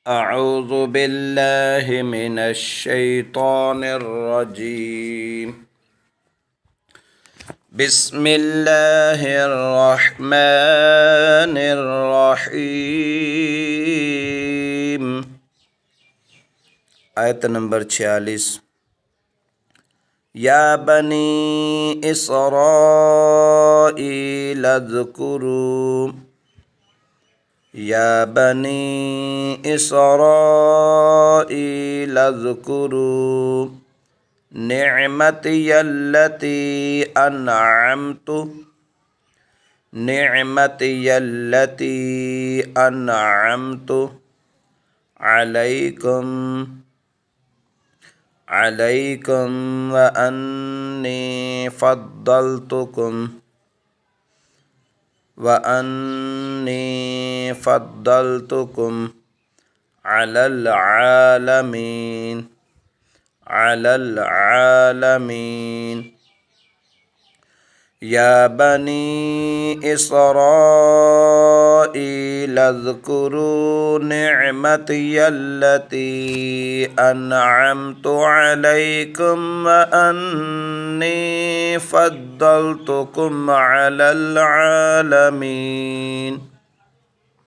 अऊज़ु बिल्लाहि मिनश शैतानिर रजीम। बिस्मिल्लाहिर रहमानिर रहीम। आयत नंबर 46। या बनी इसराईल अज़्कुरू या बनी इसराईल अज़्कुरू निअमतियल्लती अनअमतु अलैकुम व अन्नी फ़द्दलतुकुम अलल आलमीन। या बनी इसराईल अज़्कुरू निअमतियल्लती अनअमतु अलैकुम व अन्नी फ़द्दलतुकुम अलल आलमीन।